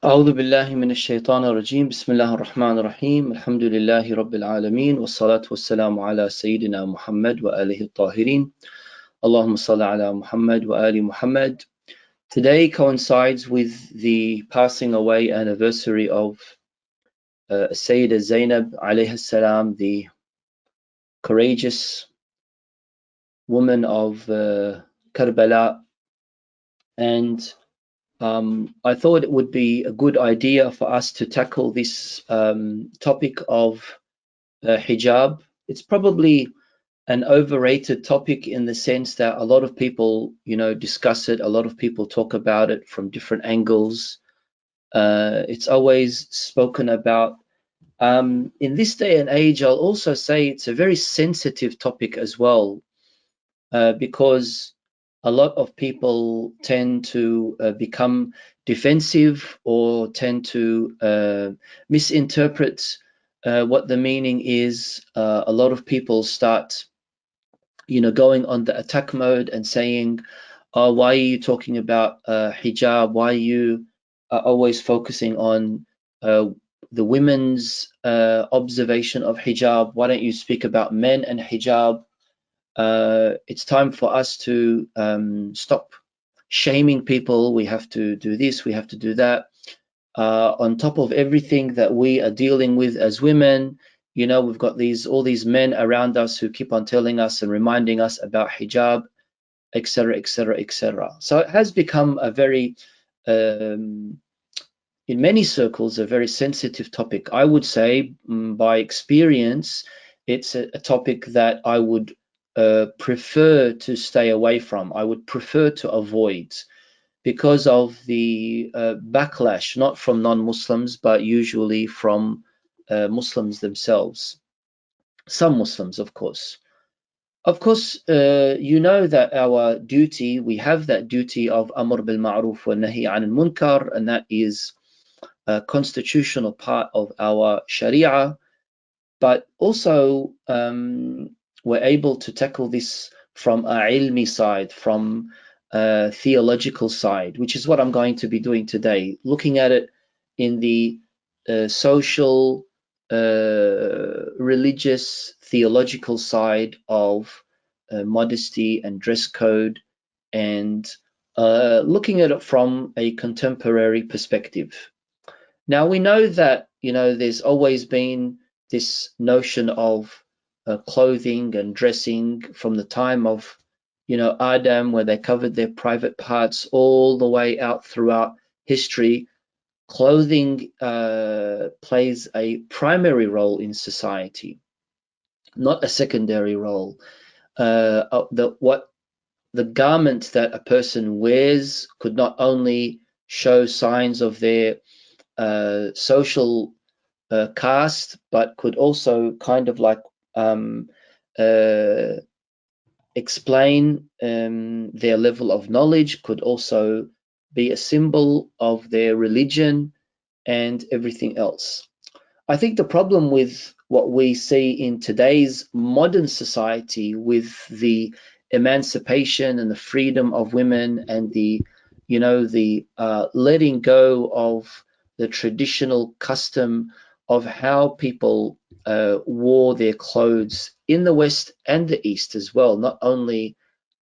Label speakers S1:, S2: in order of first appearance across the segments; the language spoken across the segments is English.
S1: أعوذ بالله من الشيطان الرجيم بسم الله الرحمن الرحيم الحمد لله رب العالمين والصلاة والسلام على سيدنا محمد وآله الطاهرين اللهم صل على محمد وآل محمد. Today coincides with the passing away anniversary of Sayyidah Zainab alayhi salam, the courageous woman of Karbala, and I thought it would be a good idea for us to tackle this topic of hijab. It's probably an overrated topic in the sense that a lot of people, discuss it. A lot of people talk about it from different angles. It's always spoken about. In this day and age, I'll also say it's a very sensitive topic as well, because a lot of people tend to become defensive or tend to misinterpret what the meaning is. A lot of people start, going on the attack mode and saying, "Oh, why are you talking about hijab? Why are you always focusing on the women's observation of hijab? Why don't you speak about men and hijab?" It's time for us to stop shaming people. We have to do this, we have to do that. On top of everything that we are dealing with as women, we've got all these men around us who keep on telling us and reminding us about hijab, etc., etc., etc. So it has become a very, in many circles, a very sensitive topic. I would say, by experience, it's a topic that I would prefer to stay away from. I would prefer to avoid, because of the backlash, not from non-Muslims, but usually from Muslims themselves. Some Muslims, of course. Of course, you know that our duty, we have that duty of Amr bil Ma'ruf wa Nahi an al-Munkar, and that is a constitutional part of our Sharia. But also, we're able to tackle this from a ilmi side, from a theological side, which is what I'm going to be doing today, looking at it in the social, religious, theological side of modesty and dress code, and looking at it from a contemporary perspective. Now, we know that, there's always been this notion of clothing and dressing from the time of, Adam, where they covered their private parts, all the way out throughout history. Clothing plays a primary role in society, not a secondary role. The garment that a person wears could not only show signs of their social caste, but could also kind of like explain their level of knowledge, could also be a symbol of their religion and everything else. I think the problem with what we see in today's modern society, with the emancipation and the freedom of women, and the letting go of the traditional custom of how people wore their clothes in the West and the East as well, not only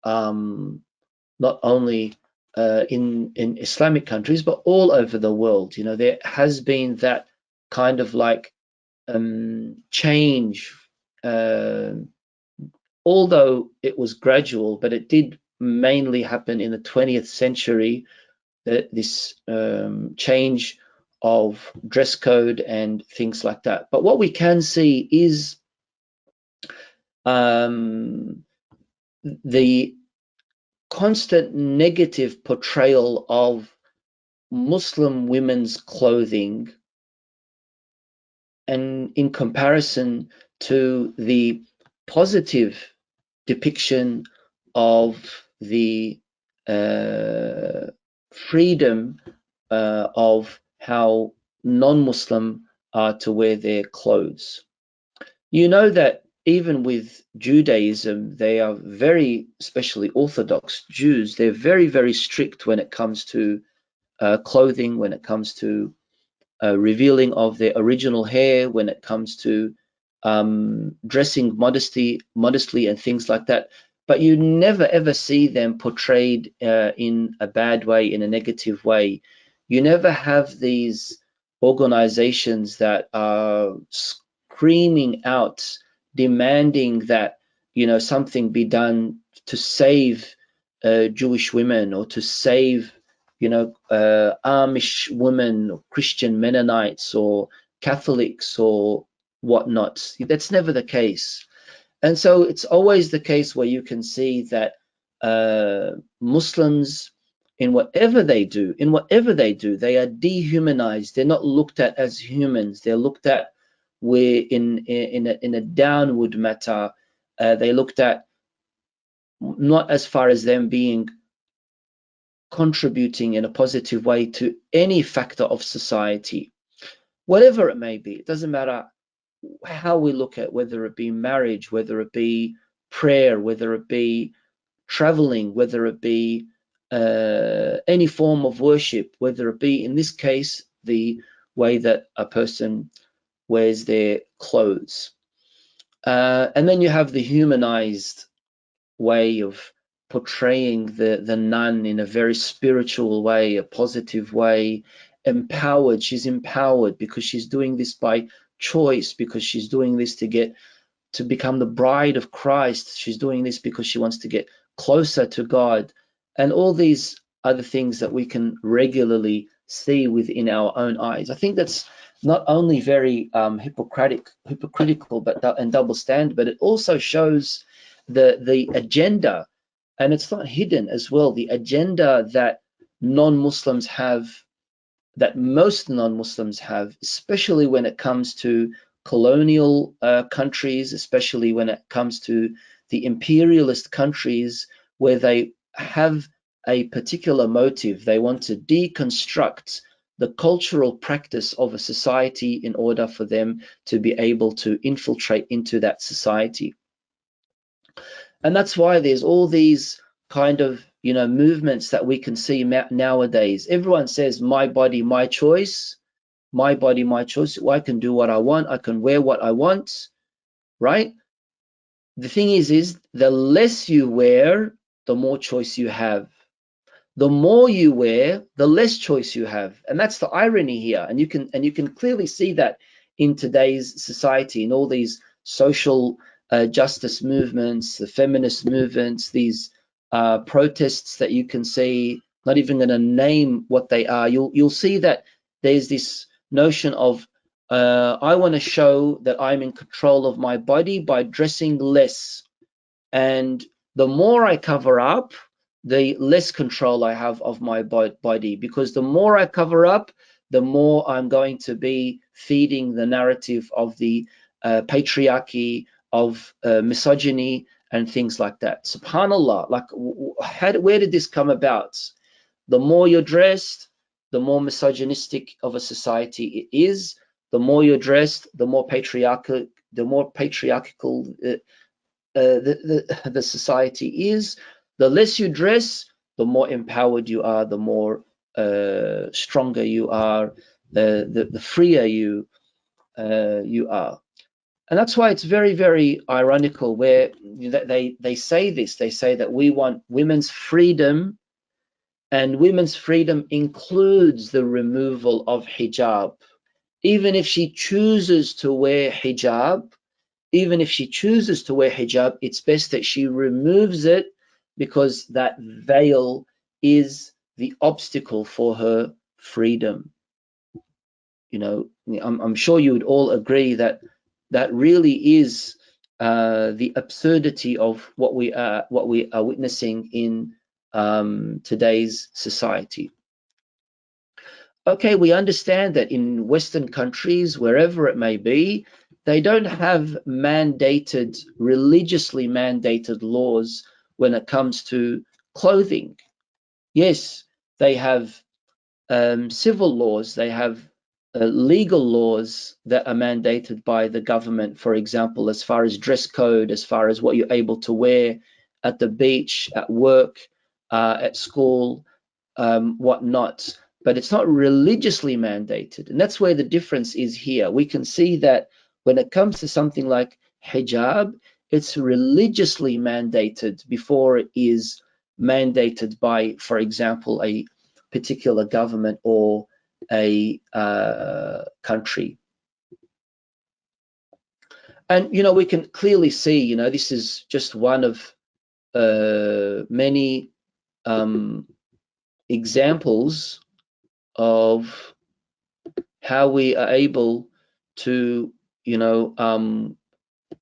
S1: in Islamic countries, but all over the world. There has been that kind of like change, although it was gradual, but it did mainly happen in the 20th century, this change of dress code and things like that. But what we can see is the constant negative portrayal of Muslim women's clothing, and in comparison to the positive depiction of the freedom of how non-Muslim are to wear their clothes. You know that even with Judaism, they are very, especially Orthodox Jews, they're very, very strict when it comes to clothing, when it comes to revealing of their original hair, when it comes to dressing modestly and things like that. But you never ever see them portrayed in a bad way, in a negative way. You never have these organizations that are screaming out, demanding that something be done to save Jewish women, or to save Amish women, or Christian Mennonites, or Catholics, or whatnot. That's never the case. And so it's always the case where you can see that Muslims, in whatever they do, they are dehumanized. They're not looked at as humans. They're looked at where in a downward matter. They looked at not as far as them being contributing in a positive way to any factor of society, whatever it may be. It doesn't matter how we look at, whether it be marriage, whether it be prayer, whether it be traveling, whether it be any form of worship, whether it be, in this case, the way that a person wears their clothes. And then you have the humanized way of portraying the nun in a very spiritual way, a positive way, empowered. She's empowered because she's doing this by choice, because she's doing this to become the bride of Christ. She's doing this because she wants to get closer to God, and all these other things that we can regularly see within our own eyes. I think that's not only very hypocritical, and double standard, but it also shows the agenda, and it's not hidden as well, the agenda that non-Muslims have, that most non-Muslims have, especially when it comes to colonial countries, especially when it comes to the imperialist countries, where they have a particular motive. They want to deconstruct the cultural practice of a society in order for them to be able to infiltrate into that society. And that's why there's all these kind of movements that we can see nowadays. Everyone says my body, my choice, my body, my choice. I can do what I want. I can wear what I want, right? The thing is the less you wear, the more choice you have. The more you wear, the less choice you have. And that's the irony here. And you can clearly see that in today's society, in all these social justice movements, the feminist movements, these protests that you can see. Not even going to name what they are. You'll see that there's this notion of I want to show that I'm in control of my body by dressing less, and the more I cover up, the less control I have of my body, because the more I cover up, the more I'm going to be feeding the narrative of the patriarchy, of misogyny, and things like that. SubhanAllah, like where did this come about? The more you're dressed, the more misogynistic of a society it is. The more you're dressed, the more patriarchal the society is. The less you dress, the more empowered you are, the more stronger you are, the freer you are. And that's why it's very, very ironical where they say this. They say that we want women's freedom, and women's freedom includes the removal of hijab. Even if she chooses to wear hijab, it's best that she removes it, because that veil is the obstacle for her freedom. I'm sure you would all agree that that really is the absurdity of what we are witnessing in today's society. Okay, we understand that in Western countries, wherever it may be, they don't have religiously mandated laws when it comes to clothing. Yes, they have civil laws, they have legal laws that are mandated by the government, for example, as far as dress code, as far as what you're able to wear at the beach, at work, at school, whatnot. but it's not religiously mandated. And that's where the difference is here. We can see that when it comes to something like hijab, it's religiously mandated before it is mandated by, for example, a particular government or a country. And, we can clearly see, this is just one of many examples of how we are able to,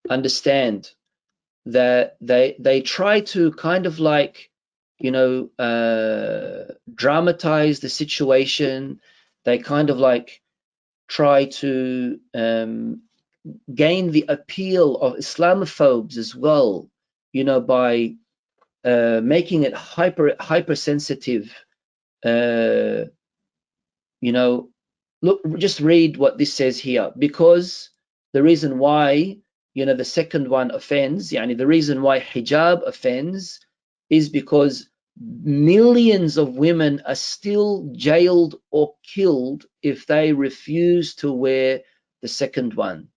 S1: understand that they try to kind of like, dramatize the situation. They kind of like try to gain the appeal of Islamophobes as well, by making it hypersensitive. Look, just read what this says here. Because the reason why, the second one offends, the reason why hijab offends is because millions of women are still jailed or killed if they refuse to wear the second one,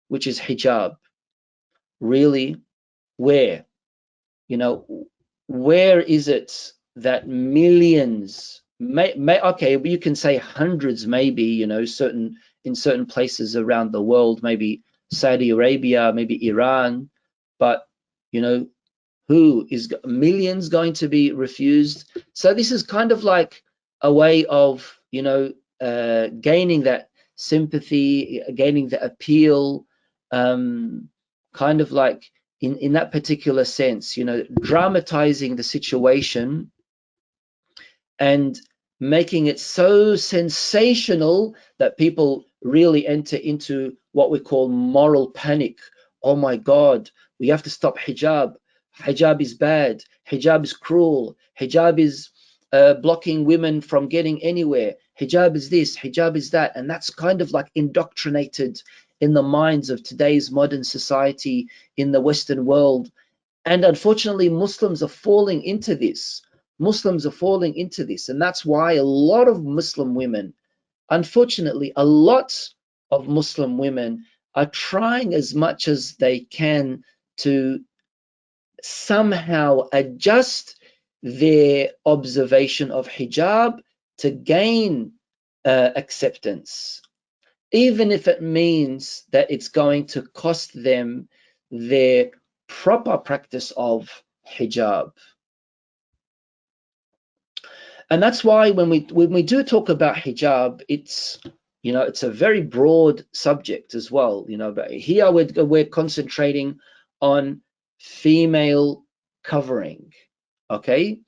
S1: which is hijab. Really? Where? Where is it that millions, okay, you can say hundreds, maybe, in certain places around the world, maybe Saudi Arabia, maybe Iran, but, who is millions going to be refused? So this is kind of like a way of, gaining that sympathy, gaining the appeal, kind of like in that particular sense, dramatizing the situation and making it so sensational that people really enter into what we call moral panic. Oh my God, we have to stop hijab. Hijab is bad. Hijab is cruel. Hijab is blocking women from getting anywhere. Hijab is this, hijab is that. And that's kind of like indoctrinated in the minds of today's modern society in the Western world. And unfortunately, Muslims are falling into this. Muslims are falling into this. And that's why a lot of Muslim women, unfortunately, a lot of Muslim women are trying as much as they can to somehow adjust their observation of hijab to gain acceptance, even if it means that it's going to cost them their proper practice of hijab. And that's why when we do talk about hijab, it's it's a very broad subject as well. But here we're concentrating on female covering. Okay,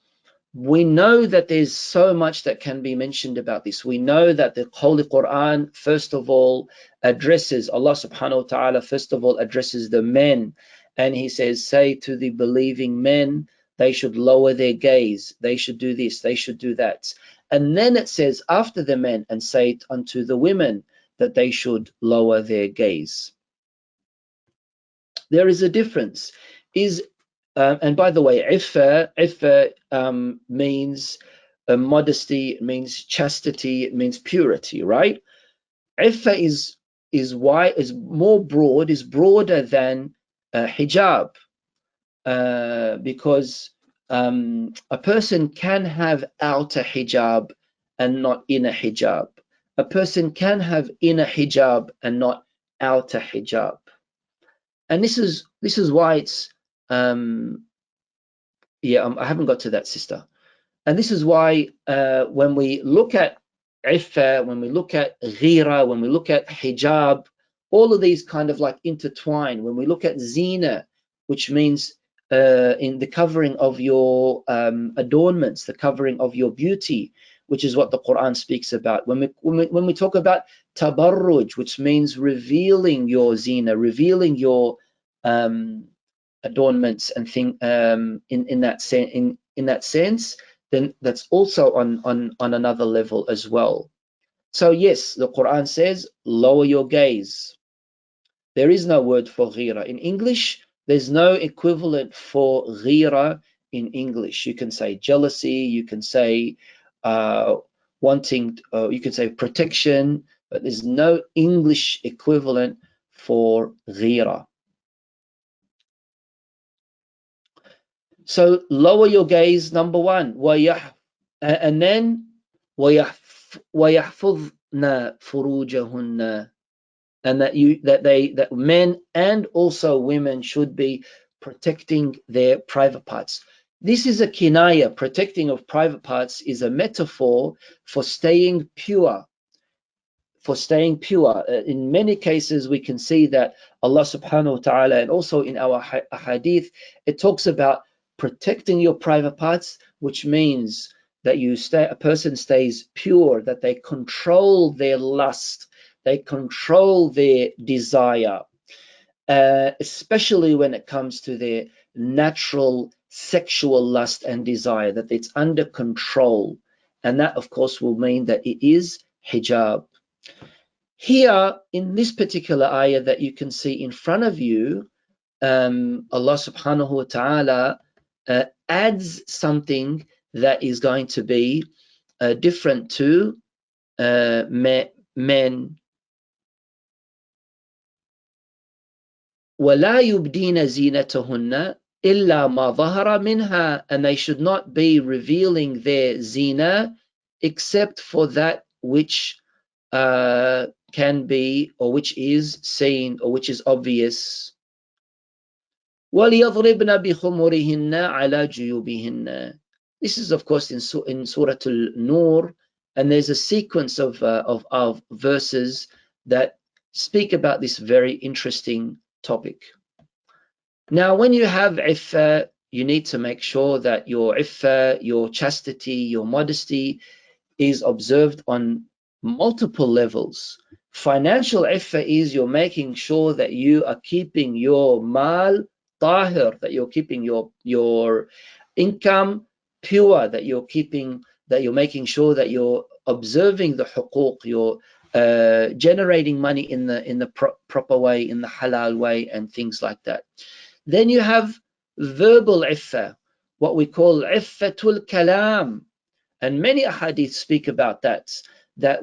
S1: we know that there's so much that can be mentioned about this. We know that the Holy Quran, first of all, addresses Allah subhanahu wa ta'ala, first of all, addresses the men. And he says, say to the believing men, they should lower their gaze. They should do this. They should do that. And then it says after the men, and say unto the women that they should lower their gaze. There is a difference. And by the way, iffa means modesty, it means chastity, it means purity, right? Iffa is more broad, is broader than hijab, because a person can have outer hijab and not inner hijab. A person can have inner hijab and not outer hijab. And this is why it's I haven't got to that, sister. And this is why when we look at iffa, when we look at ghira, when we look at hijab, all of these kind of like intertwine. When we look at zina, which means in the covering of your adornments, the covering of your beauty, which is what the Quran speaks about. When we talk about tabarruj, which means revealing your zina, revealing your adornments and thing in that sense, then that's also on another level as well. So yes, the Quran says lower your gaze. There is no word for ghira in English. There's no equivalent for ghira in English. You can say jealousy, you can say wanting, you could say protection, but there's no English equivalent for ghira. So lower your gaze, number one, and then وَيَحْفُظْنَ فُرُوجَهُنَّ, and that men and also women should be protecting their private parts. This is a kinaya. Protecting of private parts is a metaphor for staying pure. In many cases, we can see that Allah subhanahu wa ta'ala, and also in our hadith, it talks about protecting your private parts, which means that a person stays pure, that they control their lust, they control their desire, especially when it comes to their natural sexual lust and desire, that it's under control. And that, of course, will mean that it is hijab. Here, in this particular ayah that you can see in front of you, Allah subhanahu wa ta'ala adds something that is going to be different to men. وَلَا يُبْدِينَ زِينَتَهُنَّ إِلَّا مَا ظَهَرَ مِنْهَا, and they should not be revealing their zina except for that which can be, or which is seen, or which is obvious. وَلِيَضْرِبْنَ بِخُمُرِهِنَّ عَلَى جُيُوبِهِنَّ. This is, of course, in Surah Al-Nur, and there's a sequence of verses that speak about this very interesting topic. Now, when you have iffah, you need to make sure that your iffah, your chastity, your modesty is observed on multiple levels. Financial iffah is you're making sure that you are keeping your mal tahir, that you're keeping your income pure, that you're making sure that you're observing the huquq, you're generating money in the proper way, in the halal way, and things like that. Then you have verbal iffah, what we call iffatul kalam. And many ahadith speak about that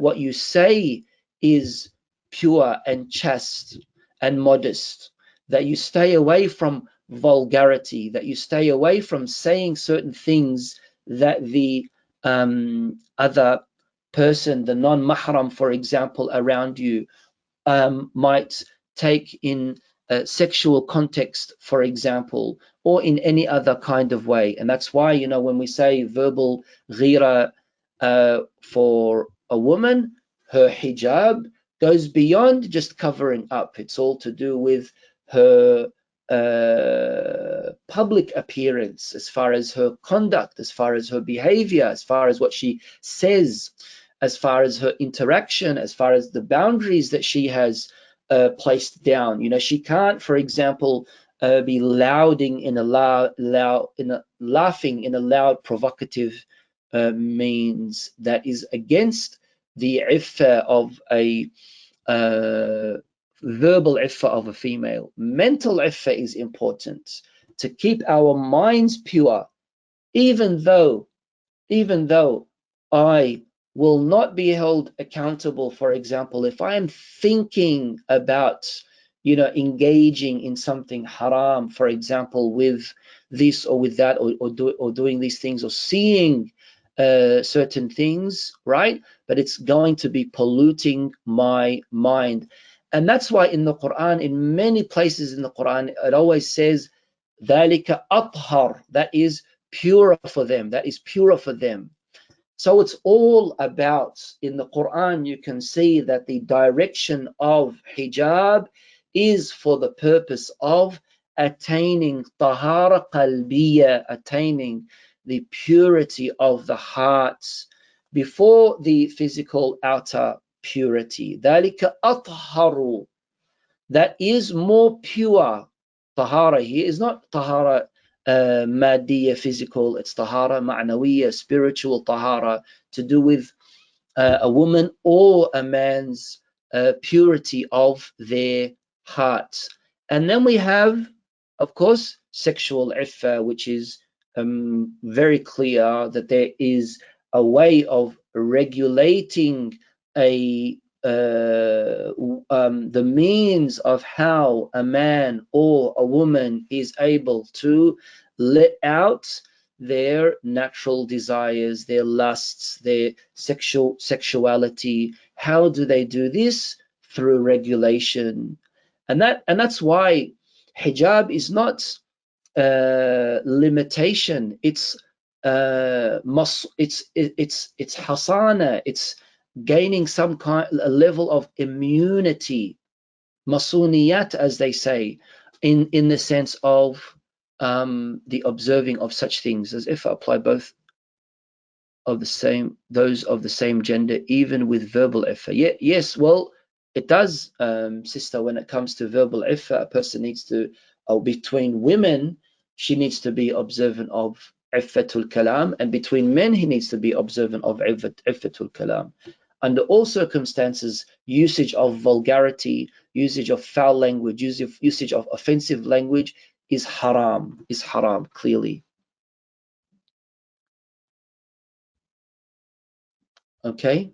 S1: what you say is pure and chaste and modest, that you stay away from vulgarity, that you stay away from saying certain things that the other person, the non-mahram, for example, around you, might take in sexual context, for example, or in any other kind of way. And that's why, when we say verbal ghira for a woman, her hijab goes beyond just covering up. It's all to do with her public appearance, as far as her conduct, as far as her behavior, as far as what she says, as far as her interaction, as far as the boundaries that she has placed down. She can't, for example, be laughing in a loud, provocative means that is against the iffah of a verbal iffah of a female. Mental iffah is important, to keep our minds pure, even though I will not be held accountable. For example, if I am thinking about, engaging in something haram, for example, with this or with that, or doing these things, or seeing certain things, right? But it's going to be polluting my mind. And that's why in the Quran, in many places in the Quran, it always says, ذَلِكَ أَطْهَرُ, that is purer for them, that is purer for them. So it's all about, in the Quran, you can see that the direction of hijab is for the purpose of attaining tahara qalbiyya, attaining the purity of the heart before the physical outer purity. ذَلِكَ أَطْهَرُ, that is more pure. Tahara here is not tahara maddiya, physical, it's tahara ma'nawiyya, spiritual tahara, to do with a woman or a man's purity of their hearts. And then we have, of course, sexual iffah, which is very clear that there is a way of regulating the means of how a man or a woman is able to let out their natural desires, their lusts, their sexuality. How do they do this? Through regulation. And that's why hijab is not limitation. It's it's hasana. It's gaining some kind a level of immunity, masuniyat, as they say, in the sense of the observing of such things, as if I apply both of the same, those of the same gender, even with verbal effort. Yeah, yes, well, it does, sister. When it comes to verbal effort, a person needs to, or between women, she needs to be observant of iffatul kalam, and between men, he needs to be observant of iffatul kalam. Under all circumstances, usage of vulgarity, usage of foul language, usage of offensive language is haram, clearly. Okay.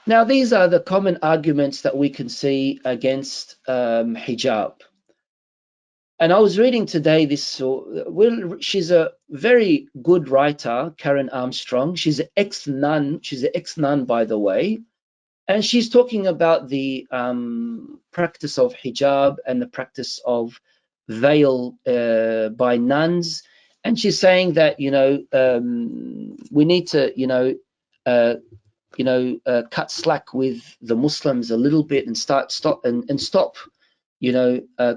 S1: Now, these are the common arguments that we can see against hijab. And I was reading today this, she's a very good writer, Karen Armstrong. She's an ex-nun, by the way. And she's talking about the practice of hijab and the practice of veil by nuns. And she's saying that, we need to, cut slack with the Muslims a little bit and stop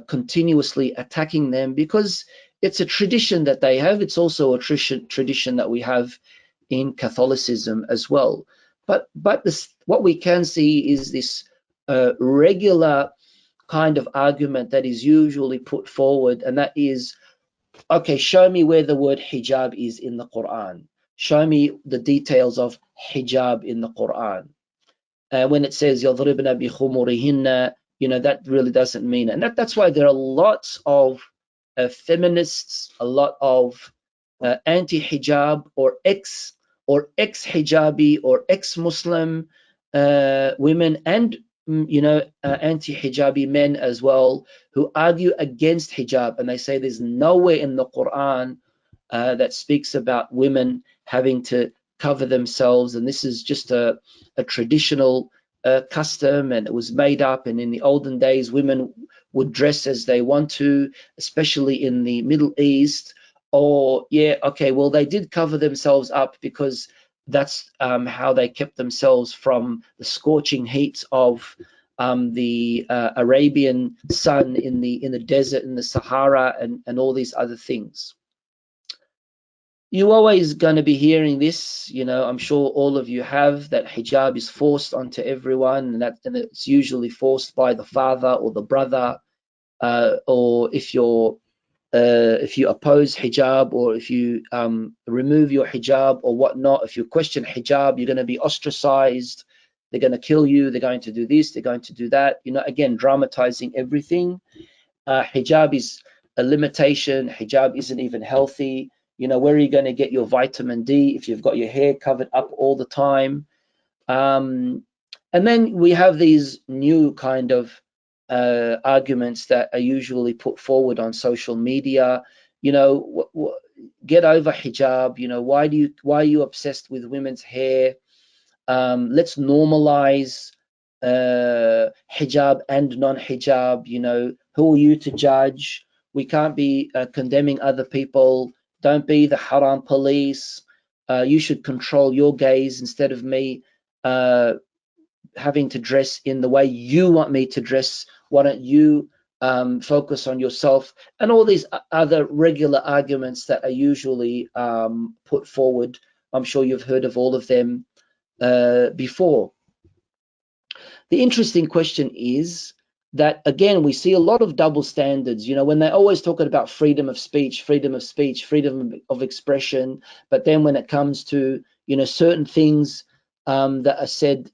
S1: continuously attacking them, because it's a tradition that they have. It's also a tradition that we have in Catholicism as well. But what we can see is this regular kind of argument that is usually put forward, and that is, okay, show me where the word hijab is in the Quran. Show me the details of hijab in the Quran. When it says يَضْرِبْنَ بِخُمُرِهِنَّ, that really doesn't mean it. And that's why there are lots of feminists, a lot of anti-hijab or ex-hijabi or ex-Muslim women, and anti-hijabi men as well, who argue against hijab, and they say there's nowhere in the Quran that speaks about women having to cover themselves, and this is just a traditional custom, and it was made up. And in the olden days, women would dress as they want to, especially in the Middle East. Or yeah, okay, well, they did cover themselves up because that's how they kept themselves from the scorching heat of the Arabian sun in the desert, in the Sahara, and all these other things. You're always going to be hearing this, I'm sure all of you have, that hijab is forced onto everyone, and it's usually forced by the father or the brother, or if you oppose hijab, or if you remove your hijab or whatnot, if you question hijab, you're going to be ostracized. They're going to kill you. They're going to do this. They're going to do that. Again, dramatizing everything. Hijab is a limitation. Hijab isn't even healthy. Where are you going to get your vitamin D if you've got your hair covered up all the time? And then we have these new kind of arguments that are usually put forward on social media. Get over hijab. Why are you obsessed with women's hair? Let's normalize hijab and non-hijab. Who are you to judge? We can't be condemning other people. Don't be the haram police. You should control your gaze instead of me having to dress in the way you want me to dress. Why don't you focus on yourself? And all these other regular arguments that are usually put forward. I'm sure you've heard of all of them before. The interesting question is that, again, we see a lot of double standards. When they're always talking about freedom of speech, freedom of expression, but then when it comes to certain things that are said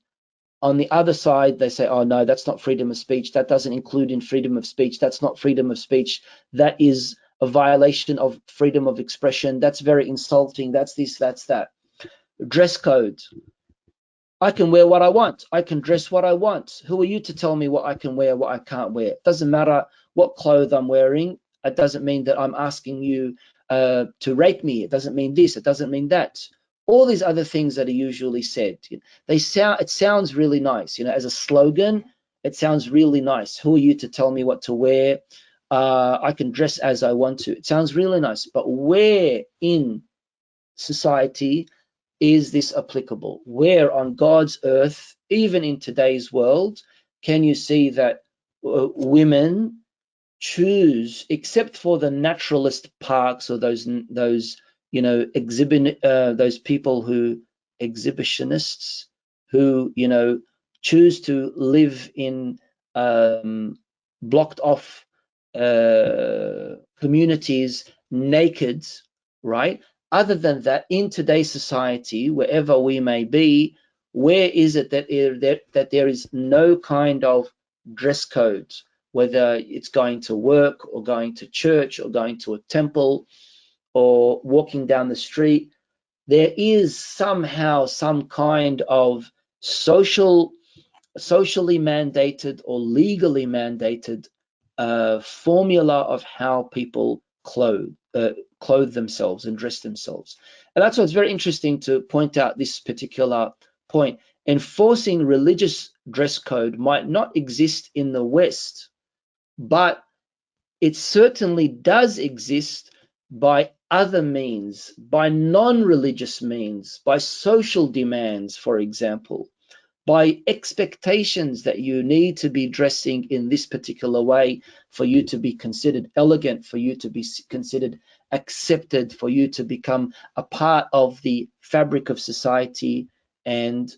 S1: on the other side, they say, oh no, that's not freedom of speech. That doesn't include in freedom of speech. That's not freedom of speech. That is a violation of freedom of expression. That's very insulting. That's this, that's that. Dress code. I can wear what I want. I can dress what I want. Who are you to tell me what I can wear, what I can't wear? It doesn't matter what clothes I'm wearing. It doesn't mean that I'm asking you to rape me. It doesn't mean this. It doesn't mean that. All these other things that are usually said. It sounds really nice. As a slogan, it sounds really nice. Who are you to tell me what to wear? I can dress as I want to. It sounds really nice. But where in society is this applicable? Where on God's earth, even in today's world, can you see that women choose, except for the naturalist parks or those those people who exhibitionists who choose to live in blocked off communities naked, right? Other than that, in today's society, wherever we may be, where is it that there is no kind of dress code, whether it's going to work or going to church or going to a temple or walking down the street? There is somehow some kind of socially mandated or legally mandated formula of how people clothe themselves and dress themselves. And that's what's very interesting to point out this particular point. Enforcing religious dress code might not exist in the West, but it certainly does exist by other means, by non-religious means, by social demands, for example, by expectations that you need to be dressing in this particular way for you to be considered elegant, for you to be considered accepted, for you to become a part of the fabric of society, and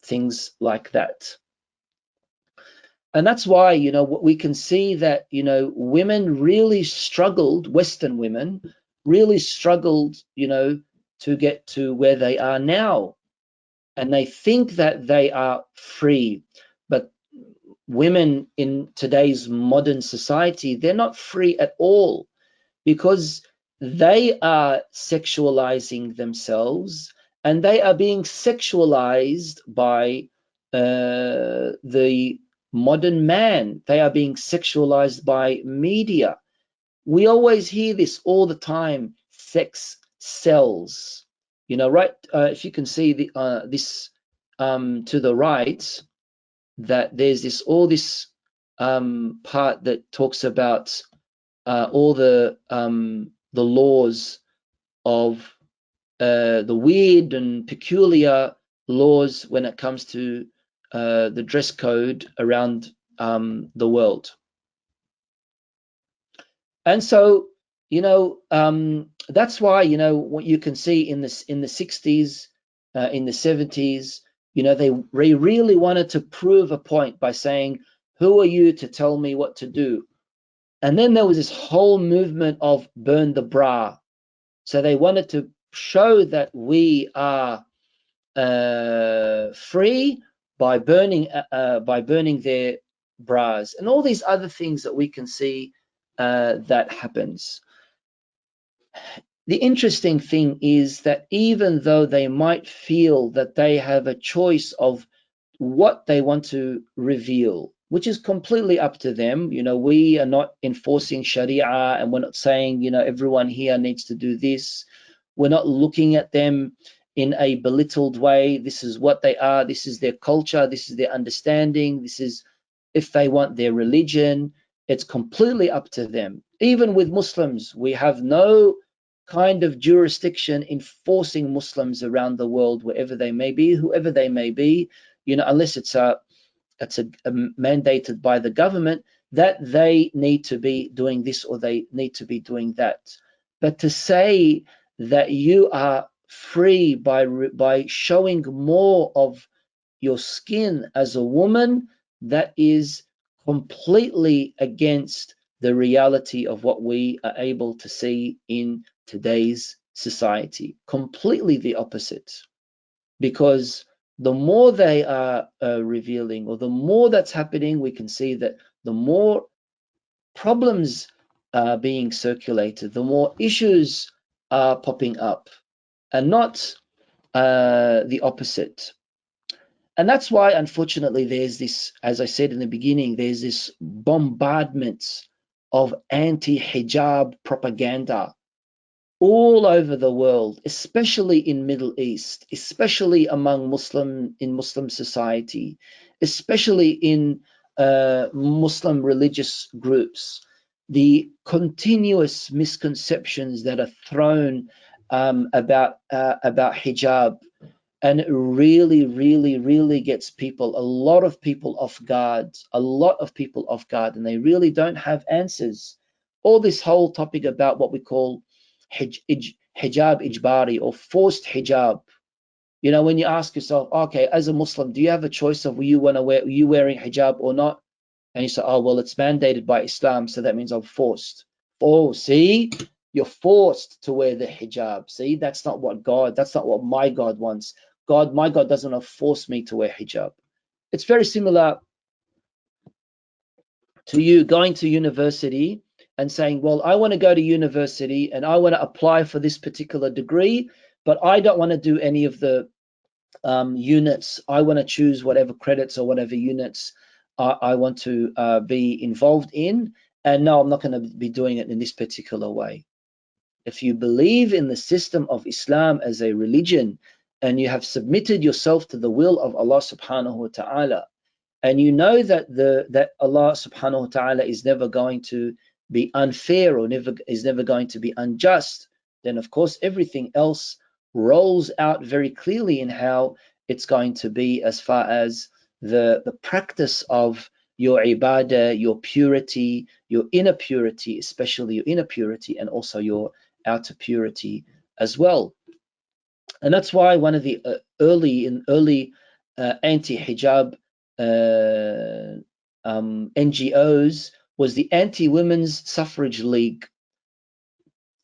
S1: things like that. And that's why, we can see that, women really struggled, Western women really struggled, to get to where they are now. And they think that they are free. But women in today's modern society, they're not free at all, because they are sexualizing themselves, and they are being sexualized by the modern man. They are being sexualized by media. We always hear this all the time: sex sells. Right? If you can see this to the right, that there's this part that talks about all the laws of the weird and peculiar laws when it comes to the dress code around the world. And so, that's why, what you can see in the 60s, in the 70s, they really wanted to prove a point by saying, who are you to tell me what to do? And then there was this whole movement of burn the bra. So they wanted to show that we are free by burning their bras, and all these other things that we can see that happens. The interesting thing is that even though they might feel that they have a choice of what they want to reveal, which is completely up to them, we are not enforcing Sharia, and we're not saying, everyone here needs to do this. We're not looking at them in a belittled way. This is what they are. This is their culture. This is their understanding. This is if they want their religion. It's completely up to them. Even with Muslims, we have no kind of jurisdiction in forcing Muslims around the world, wherever they may be, whoever they may be, unless it's mandated by the government that they need to be doing this or they need to be doing that. But to say that you are free by showing more of your skin as a woman, that is completely against the reality of what we are able to see in today's society. Completely the opposite. Because the more they are revealing, or the more that's happening, we can see that the more problems are being circulated, the more issues are popping up, and not the opposite. And that's why, unfortunately, there's this, as I said in the beginning, there's this bombardment of anti-hijab propaganda all over the world, especially in Middle East, especially among Muslim society, especially in Muslim religious groups. The continuous misconceptions that are thrown about hijab, and it really, really, really gets people, a lot of people off guard, and they really don't have answers. All this whole topic about what we call hijab ijbari, or forced hijab. You know, when you ask yourself, okay, as a Muslim, do you have a choice of you wearing hijab or not? And you say, oh, well, it's mandated by Islam, so that means I'm forced. Oh, see, you're forced to wear the hijab. See, that's not what my God wants. My God doesn't want to force me to wear hijab. It's very similar to you going to university and saying, well, I want to go to university and I want to apply for this particular degree, but I don't want to do any of the units. I want to choose whatever credits or whatever units I want to be involved in. And no, I'm not going to be doing it in this particular way. If you believe in the system of Islam as a religion, and you have submitted yourself to the will of Allah subhanahu wa ta'ala, and you know that Allah subhanahu wa ta'ala is never going to be unfair, or is never going to be unjust, then of course everything else rolls out very clearly in how it's going to be, as far as the practice of your ibadah, your purity, your inner purity, especially your inner purity, and also your outer purity as well. And that's why one of the early anti-hijab NGOs was the Anti-Women's Suffrage League.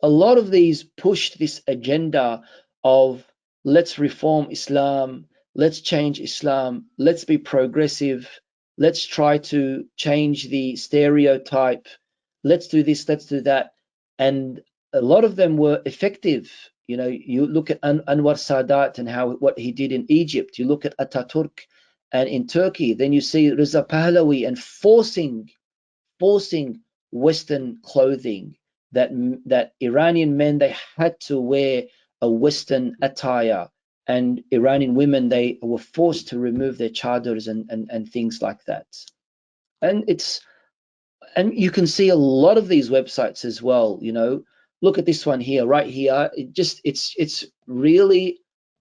S1: A lot of these pushed this agenda of, let's reform Islam, let's change Islam, let's be progressive, let's try to change the stereotype, let's do this, let's do that. And a lot of them were effective. You know, you look at Anwar Sadat and what he did in Egypt. You look at Ataturk and in Turkey. Then you see Reza Pahlavi and forcing Western clothing. That Iranian men, they had to wear a Western attire, and Iranian women, they were forced to remove their chadors and things like that. And you can see a lot of these websites as well. You know, look at this one here, right here. It's really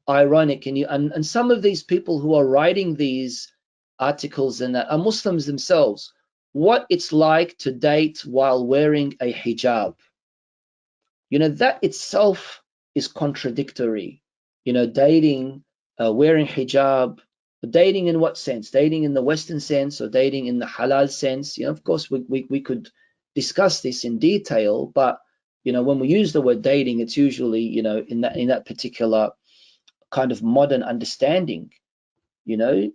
S1: ironic, and some of these people who are writing these articles and that are Muslims themselves, what it's like to date while wearing a hijab. You know, that itself is contradictory. You know, dating, wearing hijab, dating in what sense? Dating in the Western sense, or dating in the halal sense? You know, of course, we could discuss this in detail, but you know, when we use the word dating, it's usually, you know, in that particular kind of modern understanding. You know,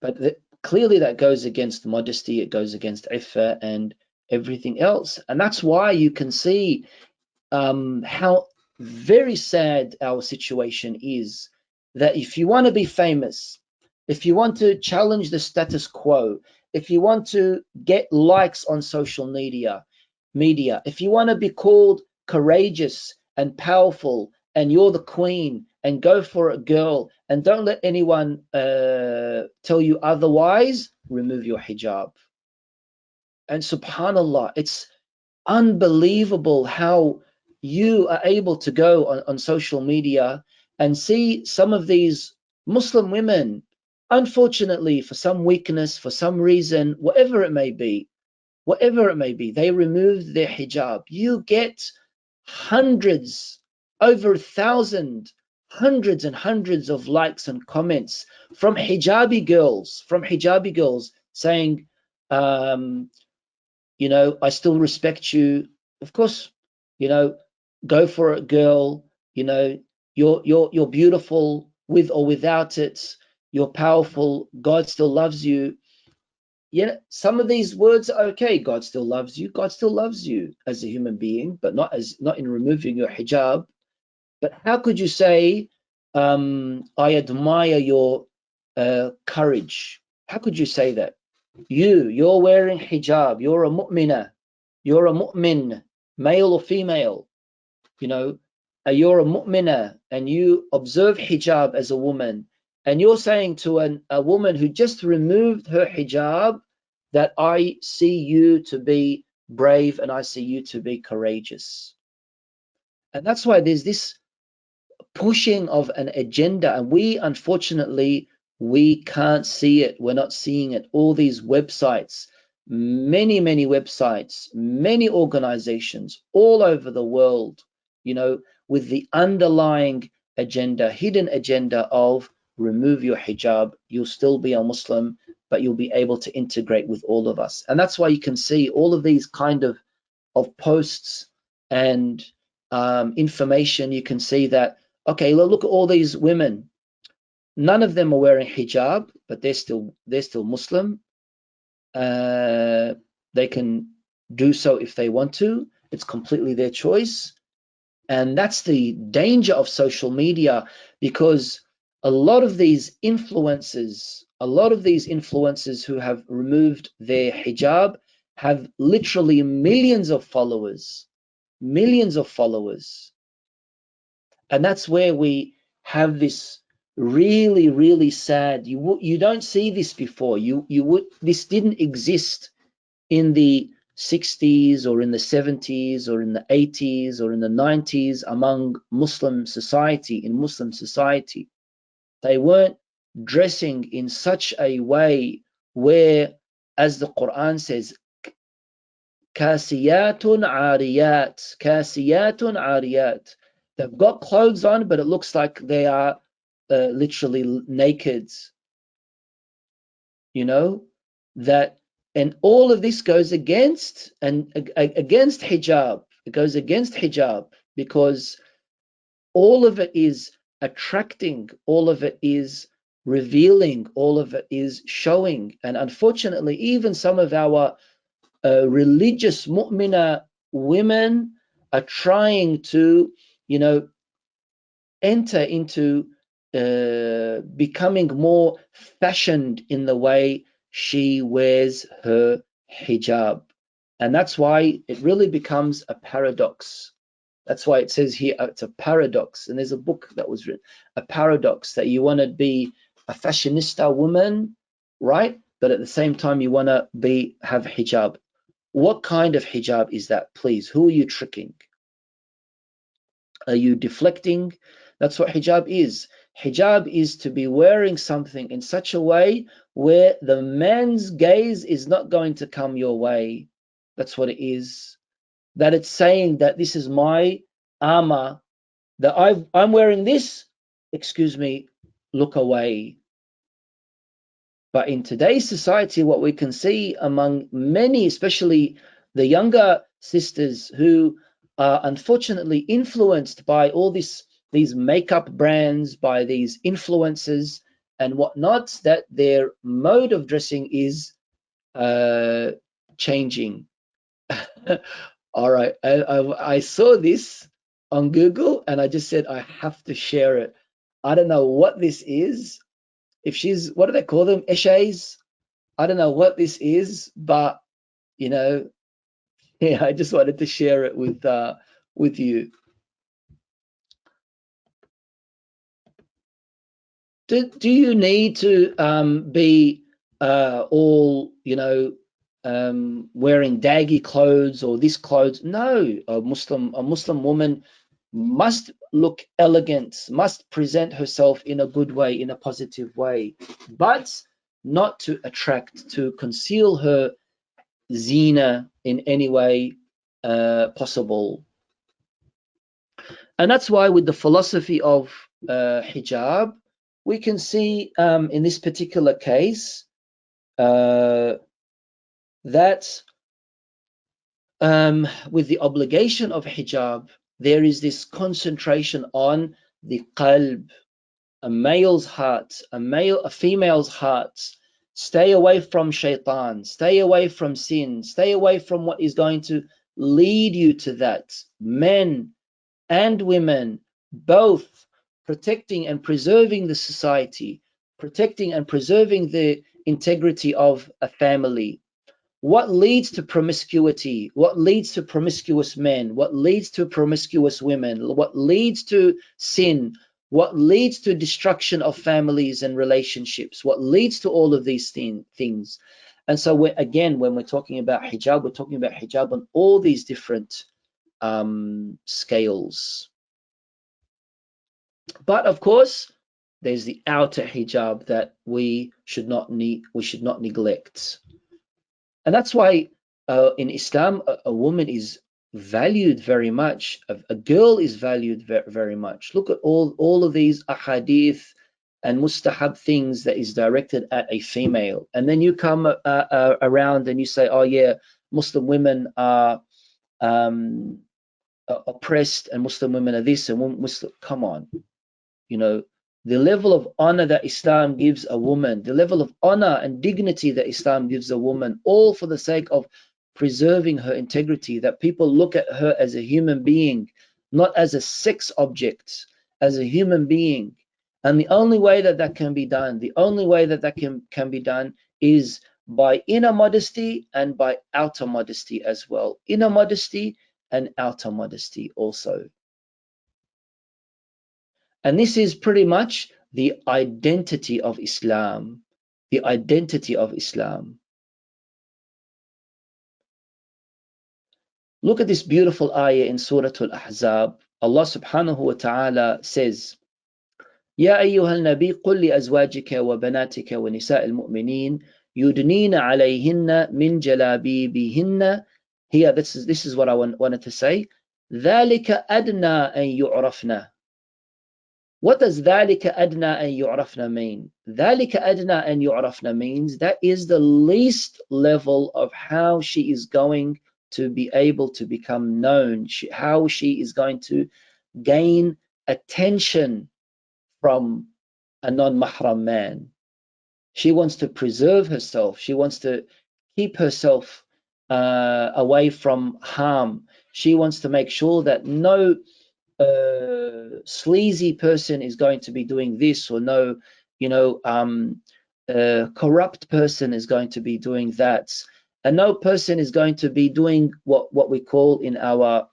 S1: but clearly that goes against modesty, it goes against iffah and everything else. And that's why you can see how very sad our situation is, that if you want to be famous, if you want to challenge the status quo, if you want to get likes on social media, if you want to be called courageous and powerful, and you're the queen, and go for a girl, and don't let anyone tell you otherwise, remove your hijab. And subhanallah, it's unbelievable how you are able to go on social media and see some of these Muslim women, unfortunately, for some weakness, for some reason, whatever it may be, they remove their hijab. You get hundreds, over 1,000, hundreds and hundreds of likes and comments from hijabi girls saying, you know, I still respect you. Of course, you know, go for it, girl. You know, you're beautiful with or without it. You're powerful. God still loves you. yeah, some of these words are okay. God still loves you. God still loves you as a human being, but not in removing your hijab. But how could you say, I admire your courage? How could you say that? You're wearing hijab. You're a mu'mina. You're a mu'min, male or female. You know, you're a mu'mina and you observe hijab as a woman. And you're saying to a woman who just removed her hijab that I see you to be brave and I see you to be courageous. And that's why there's this pushing of an agenda, and we unfortunately we can't see it. We're not seeing it. All these websites, many websites, many organizations all over the world, you know, with the underlying agenda, hidden agenda of remove your hijab, you'll still be a Muslim, but you'll be able to integrate with all of us. And that's why you can see all of these kind of posts and information. You can see that, okay, look at all these women. None of them are wearing hijab, but they're still Muslim. They can do so if they want to. It's completely their choice. And that's the danger of social media, because a lot of these influencers who have removed their hijab have literally millions of followers. And that's where we have this really sad. You don't see this before. You would This didn't exist in the 60s or in the 70s or in the 80s or in the 90s among Muslim society. They weren't dressing in such a way where, as the Quran says, kasiyatun ariyat. They've got clothes on, but it looks like they are literally naked, you know, that, and all of this goes against hijab. It goes against hijab because all of it is attracting, all of it is revealing, all of it is showing. And unfortunately, even some of our religious mu'mina women are trying to, you know, enter into becoming more fashioned in the way she wears her hijab. And that's why it really becomes a paradox. That's why it says here it's a paradox. And there's a book that was written, a paradox, that you want to be a fashionista woman, right? But at the same time, you want to have hijab. What kind of hijab is that, please? Who are you tricking? Are you deflecting? That's what hijab is. Hijab is to be wearing something in such a way where the man's gaze is not going to come your way. That's what it is. That it's saying that this is my armor, that I'm wearing this, excuse me, look away. But in today's society, what we can see among many, especially the younger sisters who are unfortunately influenced by all these makeup brands, by these influencers and whatnot, that their mode of dressing is changing. All right, I saw this on Google and I just said I have to share it. I don't know what this is. If she's, what do they call them? Eshays? I don't know what this is, but you know, yeah, I just wanted to share it with you. Do you need to be all, you know, wearing daggy clothes or this clothes? No, a Muslim woman must look elegant, must present herself in a good way, in a positive way, but not to attract, to conceal her zina in any way possible. And that's why with the philosophy of hijab, we can see in this particular case that with the obligation of hijab, there is this concentration on the qalb, a female's heart. Stay away from shaitan, stay away from sin, stay away from what is going to lead you to that. Men and women, both protecting and preserving the society, protecting and preserving the integrity of a family. What leads to promiscuity? What leads to promiscuous men? What leads to promiscuous women? What leads to sin? What leads to destruction of families and relationships? What leads to all of these things? And so, again, when we're talking about hijab, we're talking about hijab on all these different scales. But of course, there's the outer hijab that we should not neglect. And that's why in Islam, a woman is valued very much. A girl is valued very much. Look at all of these ahadith and mustahab things that is directed at a female. And then you come around and you say, oh yeah, Muslim women are oppressed and Muslim women are this and Muslim. Come on, you know, the level of honor that Islam gives a woman, the level of honor and dignity that Islam gives a woman, all for the sake of preserving her integrity, that people look at her as a human being, not as a sex object, as a human being. And the only way that that can be done, the only way that that can be done is by inner modesty and by outer modesty as well. Inner modesty and outer modesty also. And this is pretty much the identity of Islam. The identity of Islam. Look at this beautiful ayah in Surah Al-Ahzab. Allah subhanahu wa ta'ala says, يا أيها النبي قل لأزواجك وبناتك ونساء المؤمنين يدنين عليهن من جلابيبهن. Here, this is what I wanted to say. ذلك أدنى أن يعرفن. What does ذلك أدنى أن يعرفن mean? ذلك أدنى أن يعرفن means that is the least level of how she is going to be able to become known, how she is going to gain attention from a non-mahram man. She wants to preserve herself. She wants to keep herself away from harm. She wants to make sure that no sleazy person is going to be doing this, or no, corrupt person is going to be doing that, and no person is going to be doing what we call in our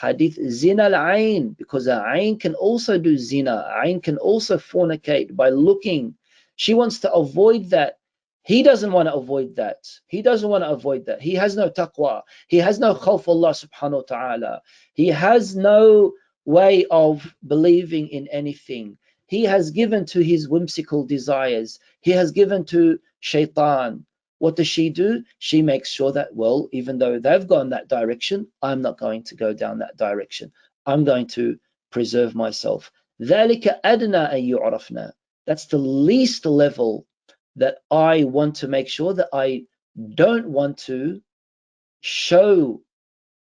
S1: hadith zina al-ain, because a ain can also do zina, a ain can also fornicate by looking. She wants to avoid that. He doesn't want to avoid that. He doesn't want to avoid that. He has no taqwa. He has no khawf Allah subhanahu wa ta'ala. He has no way of believing in anything. He has given to his whimsical desires. He has given to shaitan. What does she do? She makes sure that, well, even though they've gone that direction, I'm not going to go down that direction. I'm going to preserve myself. ذَلِكَ أَدْنَى أَن يُعْرَفْنَا. That's the least level that I want to make sure that I don't want to show,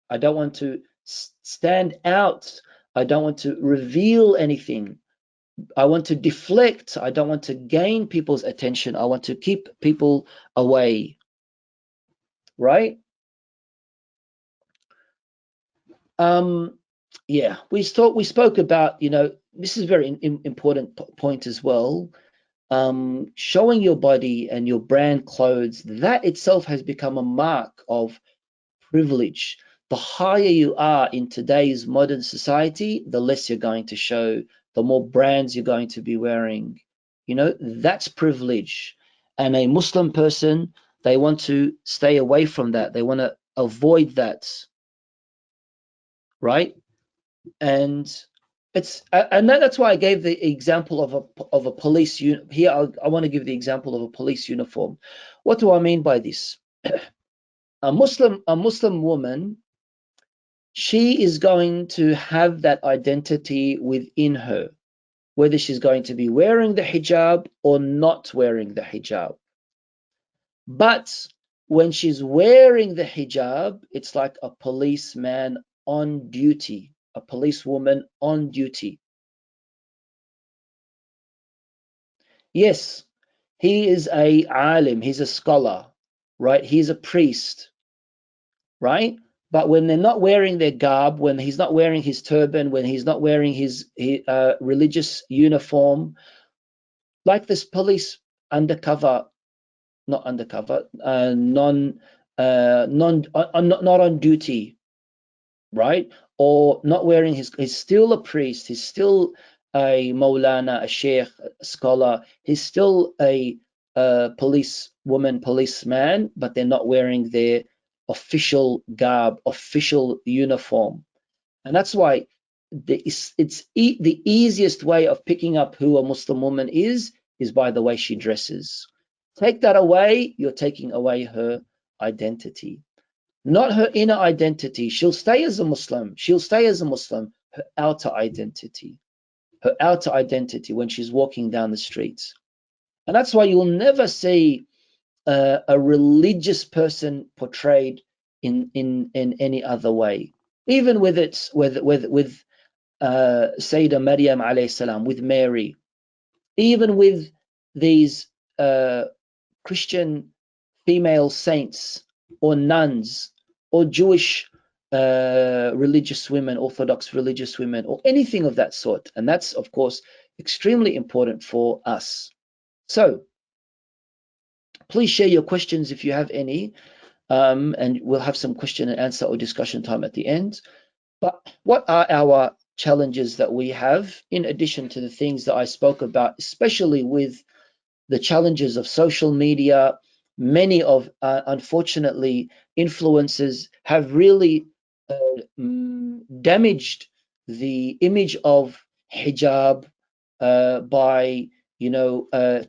S1: I don't want to stand out, I don't want to reveal anything. I want to deflect, I don't want to gain people's attention, I want to keep people away, right? Yeah, we spoke about, this is a very important point as well. Showing your body and your brand clothes, that itself has become a mark of privilege. The higher you are in today's modern society, the less you're going to show, the more brands you're going to be wearing. That's privilege. And a Muslim person, they want to stay away from that. They want to avoid that, right? And that's why I gave the example of a police here. I want to give the example of a police uniform. What do I mean by this? A Muslim woman, she is going to have that identity within her, whether she's going to be wearing the hijab or not wearing the hijab. But when she's wearing the hijab, it's like a policeman on duty, a policewoman on duty. Yes, He is a alim, he's a scholar, right? He's a priest, right? But when they're not wearing their garb, when he's not wearing his turban, when he's not wearing his religious uniform, like this police undercover, not undercover, not on duty, right? Or not wearing he's still a priest, he's still a Maulana, a Sheikh, a scholar, he's still a policeman, but they're not wearing their official garb, official uniform. And that's why the easiest way of picking up who a Muslim woman is by the way she dresses. Take that away, you're taking away her identity. Not her inner identity. She'll stay as a Muslim. She'll stay as a Muslim. Her outer identity. Her outer identity when she's walking down the streets. And that's why you'll never see a religious person portrayed in any other way. Even with Sayyidah Maryam alayhi salam, with Mary, even with these Christian female saints or nuns or Jewish religious women, Orthodox religious women, or anything of that sort. And that's, of course, extremely important for us. So please share your questions if you have any, and we'll have some question and answer or discussion time at the end. But what are our challenges that we have in addition to the things that I spoke about, especially with the challenges of social media? Many of, unfortunately, influencers have really damaged the image of hijab by,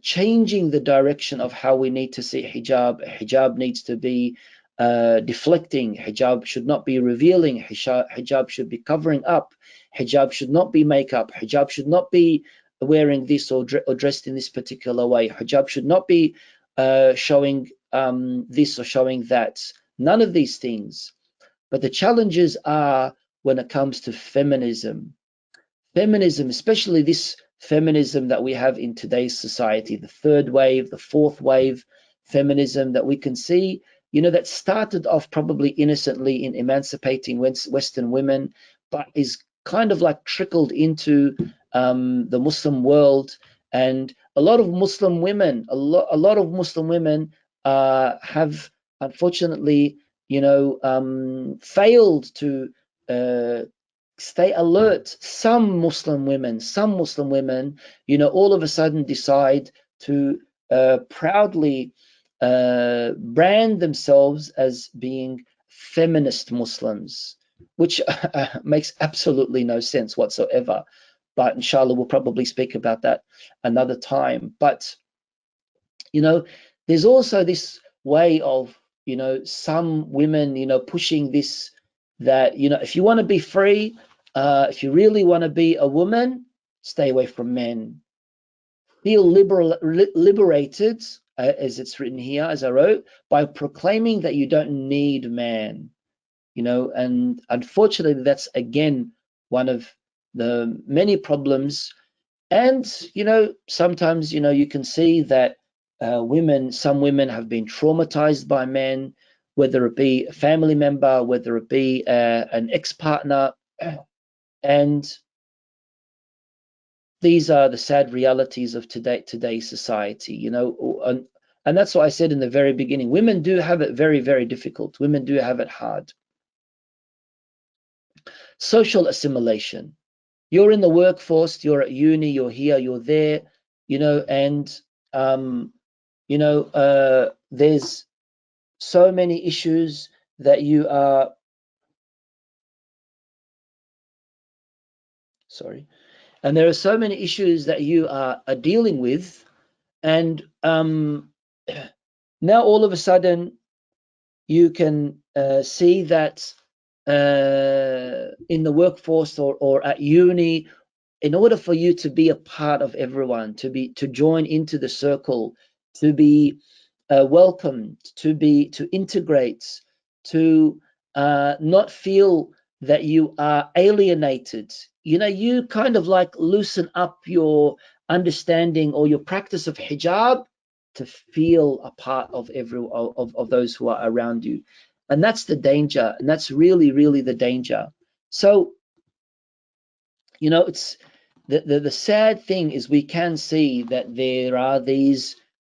S1: changing the direction of how we need to see hijab. Hijab needs to be deflecting. Hijab should not be revealing. Hijab should be covering up. Hijab should not be makeup. Hijab should not be wearing this or dressed in this particular way. Hijab should not be showing this or showing that. None of these things. But the challenges are when it comes to feminism. Feminism, especially this feminism that we have in today's society, the third wave, the fourth wave feminism that we can see, that started off probably innocently in emancipating Western women, but is kind of like trickled into the Muslim world. And a lot of Muslim women, have unfortunately, failed to stay alert. Some Muslim women, all of a sudden decide to proudly brand themselves as being feminist Muslims, which makes absolutely no sense whatsoever. But inshallah, we'll probably speak about that another time. But, there's also this way of, some women, pushing this, that, if you want to be free, if you really want to be a woman, stay away from men. Feel liberated, as it's written here, as I wrote, by proclaiming that you don't need man. And unfortunately, that's again one of the many problems. And sometimes you can see that some women have been traumatized by men, whether it be a family member, whether it be an ex-partner, and these are the sad realities of today's society. And that's what I said in the very beginning. Women do have it very, very difficult. Women do have it hard. Social assimilation. You're in the workforce, you're at uni, you're here, you're there, and there's so many issues that you are, and there are so many issues that you are dealing with, and now all of a sudden you can see that in the workforce or at uni, in order for you to be a part of everyone, to join into the circle, to be welcomed, to integrate, to not feel that you are alienated, you kind of like loosen up your understanding or your practice of hijab, to feel a part of of those who are around you. And that's the danger, and that's really, really the danger. So, you know, it's the sad thing is we can see that there are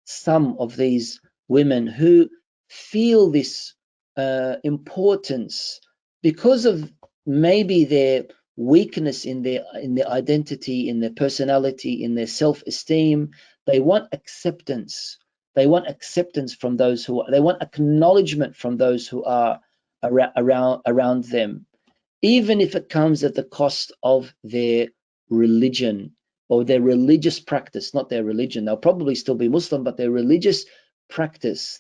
S1: some of these women who feel this importance because of maybe their weakness in their identity, in their personality, in their self-esteem. They want acceptance. They want acceptance from those they want acknowledgement from those who are around them, even if it comes at the cost of their religion or their religious practice, not their religion. They'll probably still be Muslim, but their religious practice,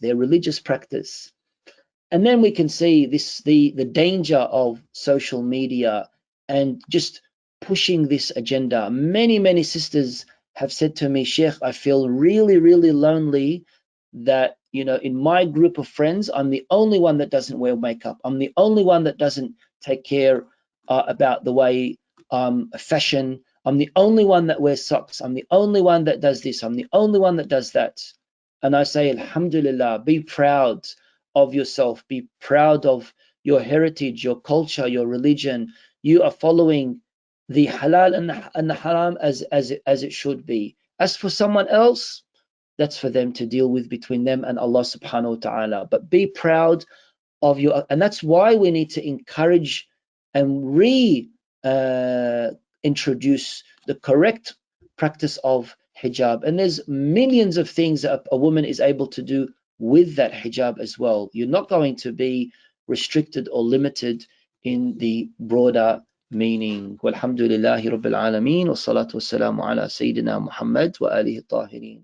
S1: And then we can see the danger of social media and just pushing this agenda. Many sisters have said to me, Sheikh, I feel really, really lonely that, you know, in my group of friends, I'm the only one that doesn't wear makeup. I'm the only one that doesn't take care about the way fashion. I'm the only one that wears socks. I'm the only one that does this. I'm the only one that does that. And I say, Alhamdulillah, be proud of yourself. Be proud of your heritage, your culture, your religion. You are following the halal and the haram as it should be. As for someone else, that's for them to deal with between them and Allah subhanahu wa ta'ala. But be proud of your, and that's why we need to encourage and introduce the correct practice of hijab. And there's millions of things that a woman is able to do with that hijab as well. You're not going to be restricted or limited in the broader meaning. Walhamdulillahi Rabbil Alameen wa salatu wa salamu ala Sayyidina Muhammad wa alihi tahirin.